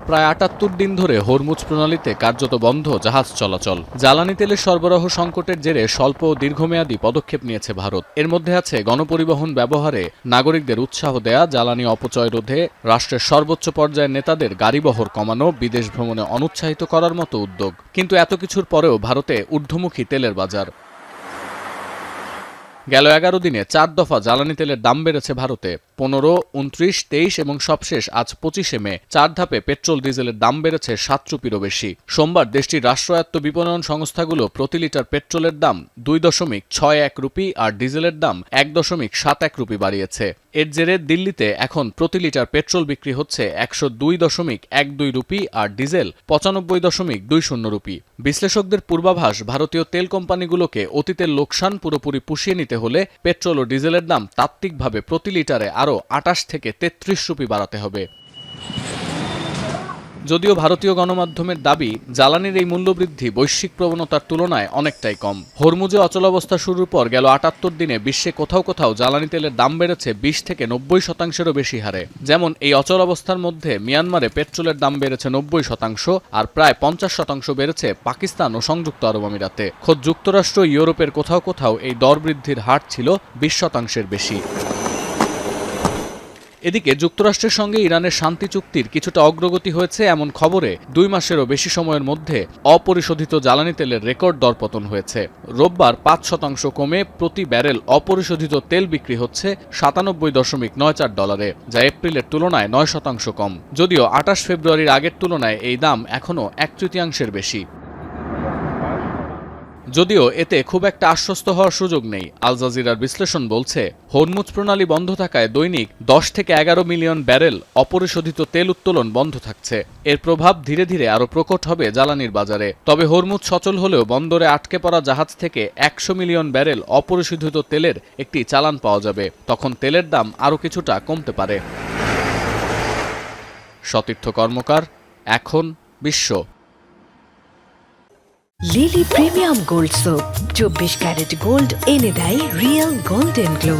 প্রায় ৭৮ দিন ধরে হরমুজ প্রণালীতে কার্যত বন্ধ জাহাজ চলাচল। জ্বালানি তেলের সরবরাহ সংকটের জেরে স্বল্প ও দীর্ঘমেয়াদী পদক্ষেপ নিয়েছে ভারত। এর মধ্যে আছে গণপরিবহন ব্যবহারে নাগরিকদের উৎসাহ দেয়া, জ্বালানি অপচয় রোধে রাষ্ট্রের সর্বোচ্চ পর্যায়ের নেতাদের গাড়িবহর কমানো, বিদেশ ভ্রমণে অনুৎসাহিত করার মতো উদ্যোগ। কিন্তু এত কিছুর পরেও ভারতে ঊর্ধ্বমুখী তেলের বাজার। গেল 11 দিনে 4 দফা জ্বালানি তেলের দাম বেড়েছে ভারতে। 15, 29, 23 এবং সবশেষ আজ 25 মে 4 ধাপে পেট্রোল ডিজেলের দাম বেড়েছে 7 রুপিরও বেশি। সোমবার দেশটির রাষ্ট্রায়ত্ত বিপণন সংস্থাগুলো প্রতি লিটার পেট্রোলের দাম 2.61 রুপি আর ডিজেলের দাম 1.71 রুপি বাড়িয়েছে। এর জেরে দিল্লিতে এখন প্রতি লিটার পেট্রোল বিক্রি হচ্ছে 102.12 রুপি আর ডিজেল 95.20 রুপি। বিশ্লেষকদের পূর্বাভাস, ভারতীয় তেল কোম্পানিগুলোকে অতীতের লোকসান পুরোপুরি পুষিয়ে নিতে হলে পেট্রোল ও ডিজেলের দাম তাত্ত্বিকভাবে প্রতি লিটারে আরও 28 থেকে 33 রুপি বাড়াতে হবে। যদিও ভারতীয় গণমাধ্যমের দাবি, জ্বালানির এই মূল্যবৃদ্ধি বৈশ্বিক প্রবণতার তুলনায় অনেকটাই কম। হরমুজে অচলাবস্থা শুরুর পর গেল ৭৮ দিনে বিশ্বে কোথাও কোথাও জ্বালানি তেলের দাম বেড়েছে 20 থেকে 90% বেশি হারে। যেমন এই অচলাবস্থার মধ্যে মিয়ানমারে পেট্রোলের দাম বেড়েছে 90%, আর প্রায় 50% বেড়েছে পাকিস্তান ও সংযুক্ত আরব আমিরাতে। খোদ যুক্তরাষ্ট্র, ইউরোপের কোথাও কোথাও এই দর বৃদ্ধির হার ছিল 20% বেশি। এদিকে যুক্তরাষ্ট্রের সঙ্গে ইরানের শান্তি চুক্তির কিছুটা অগ্রগতি হয়েছে এমন খবরে 2 মাসেরও বেশি সময়ের মধ্যে অপরিশোধিত জ্বালানি তেলের রেকর্ড দরপতন হয়েছে। রোববার 5% কমে প্রতি ব্যারেল অপরিশোধিত তেল বিক্রি হচ্ছে $97.94, যা এপ্রিলের তুলনায় 9% কম। যদিও 28 ফেব্রুয়ারির আগের তুলনায় এই দাম এখনও 1/3 বেশি। যদিও এতে খুব একটা আশ্বস্ত হওয়ার সুযোগ নেই। আল জাজিরার বিশ্লেষণ বলছে, হরমুজ প্রণালী বন্ধ থাকায় দৈনিক 10 থেকে 11 মিলিয়ন ব্যারেল অপরিশোধিত তেল উত্তোলন বন্ধ থাকছে। এর প্রভাব ধীরে ধীরে আরও প্রকট হবে জ্বালানির বাজারে। তবে হরমুজ সচল হলেও বন্দরে আটকে পড়া জাহাজ থেকে 100 মিলিয়ন ব্যারেল অপরিশোধিত তেলের একটি চালান পাওয়া যাবে। তখন তেলের দাম আরও কিছুটা কমতে পারে। সতীর্থ কর্মকার, এখন বিশ্ব। Lily premium gold soap 24 carat gold এনে দেয় রিয়েল গোল্ডেন গ্লো।